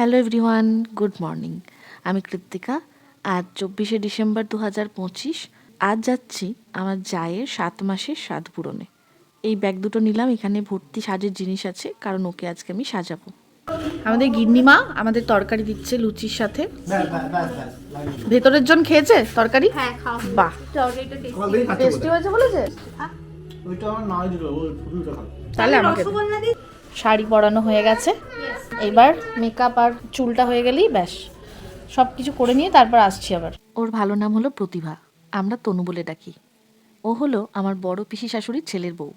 Hello everyone, good morning. আমি কৃত্তিকা। আজ 24শে December 2025। আজ যাচ্ছি আমার জায়ের 7 মাসের স্বাদ পূরণে। এই ব্যাগ দুটো নিলাম, এখানে ভর্তি সাজের জিনিস আছে, কারণ ওকে আজকে আমি সাজাবো। আমাদের গিন্নিমা আমাদের তরকারি দিচ্ছে লুচির সাথে। ভেতরের জন খেয়েছে তরকারি? হ্যাঁ, খাও। বাহ, টেস্টি হয়েছে বলেছে। তাহলে আমাকে শাড়ি পরানো হয়ে গেছে, এবার মেকআপ আর চুলটা হয়ে গেলেই ব্যাস, সব কিছু করে নিয়ে তারপর আসছি আবার। ওর ভালো নাম হলো প্রতিভা, আমরা তনু বলে ডাকি। ও হলো আমার বড় পিসি শাশুড়ির ছেলের বউ।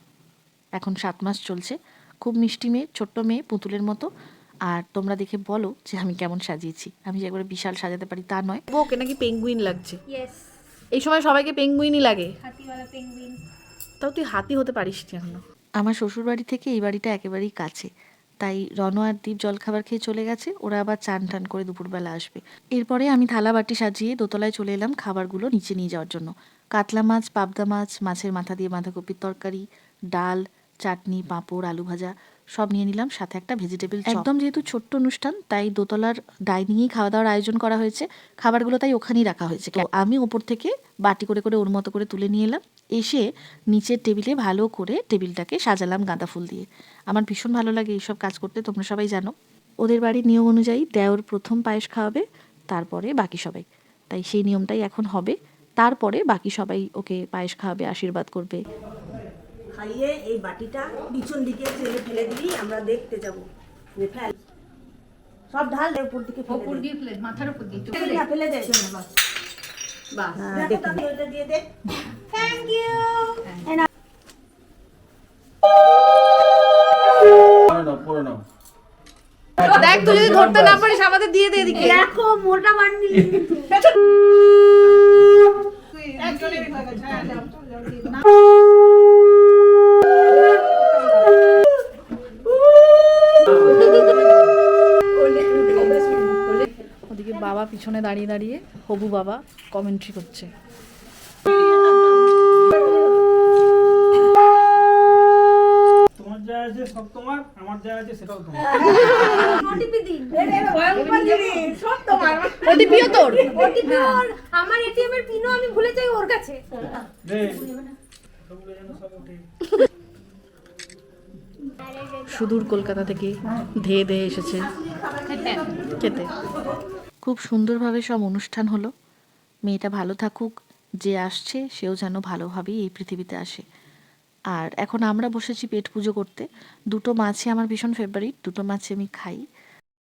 এখন 7 মাস চলছে। খুব মিষ্টি মেয়ে, ছোট্ট মেয়ে, পুতুলের মতো। আর তোমরা দেখে বলো যে আমি কেমন সাজিয়েছি। আমি যে একবারে বিশাল সাজাতে পারি তা নয়। ওকে নাকি পেঙ্গুইন লাগছে। ইয়েস, এই সময় সবাইকে পেঙ্গুইনই লাগে। হাতিওয়ালা পেঙ্গুইন। তাও তুই হাতি হতে পারিস না এখনো। আমার শ্বশুরবাড়ি থেকে এই বাড়িটা একেবারেই কাছে, তাই রণ আর দীপ জলখাবার খেয়ে চলে গেছে। ওরা আবার চান টান করে দুপুরবেলা আসবে। এরপরে আমি থালা বাটি সাজিয়ে দোতলায় চলে এলাম খাবারগুলো নিচে নিয়ে যাওয়ার জন্য। কাতলা মাছ, পাবদা মাছ, মাছের মাথা দিয়ে বাঁধাকপির তরকারি, ডাল, চাটনি, পাঁপড়, আলু ভাজা সব নিয়ে নিলাম, সাথে একটা ভেজিটেবল চপ। একদম যেহেতু ছোট্ট অনুষ্ঠান, তাই দোতলার ডাইনিংয়েই খাওয়া দাওয়ার আয়োজন করা হয়েছে। খাবারগুলো তাই ওখানেই রাখা হয়েছে। তো আমি ওপর থেকে বাটি করে করে ওর মতো করে তুলে নিয়ে এলাম। এসে নিচের টেবিলে ভালো করে টেবিলটাকে সাজালাম গাঁদা ফুল দিয়ে। আমার ভীষণ ভালো লাগে এইসব কাজ করতে, তোমরা সবাই জানো। ওদের বাড়ির নিয়ম অনুযায়ী দেওর প্রথম পায়েস খাওয়াবে, তারপরে বাকি সবাই। তাই সেই নিয়মটাই এখন হবে। তারপরে বাকি সবাই ওকে পায়েস খাওয়াবে, আশীর্বাদ করবে। খাইয়ে এই বাটিটা পিছন দিকে ফেলে দিবি, আমরা দেখতে যাবো। ফেল সব ঢাল উপর দিকে উপর দিয়ে ফেলে, মাথার উপর দিয়ে ফেলে দে। বাস। দেখো তো, ওটা দিয়ে দে। Thank you. দেখ, তুই যদি ধরতে না পারিস আমাদের দিয়ে দে এদিকে। দেখো মোটা বান্ডিল। ওদিকে বাবা পিছনে দাঁড়িয়ে দাঁড়িয়ে, হবু বাবা কমেন্ট্রি করছে। তোমার যা আছে সব তোমার, আমার যা আছে সেটাও তোমার। ওটিপি দিন। সব তোমার। ওটিপিও তোর? ওটিপি ওর, আমার এটিএম এর পিনও আমি ভুলে যাই ওর কাছে। দে সবগুলো যেন সব ওঠে। সুদূর কলকাতা থেকে ধেয়ে ধেয়ে এসেছে খেতে। খুব সুন্দরভাবে সব অনুষ্ঠান হলো। মেয়েটা ভালো থাকুক, যে আসছে সেও যেন ভালোভাবেই এই পৃথিবীতে আসে। আর এখন আমরা বসেছি পেট পুজো করতে। দুটো মাছই আমার ভীষণ ফেভারিট, দুটো মাছই আমি খাই।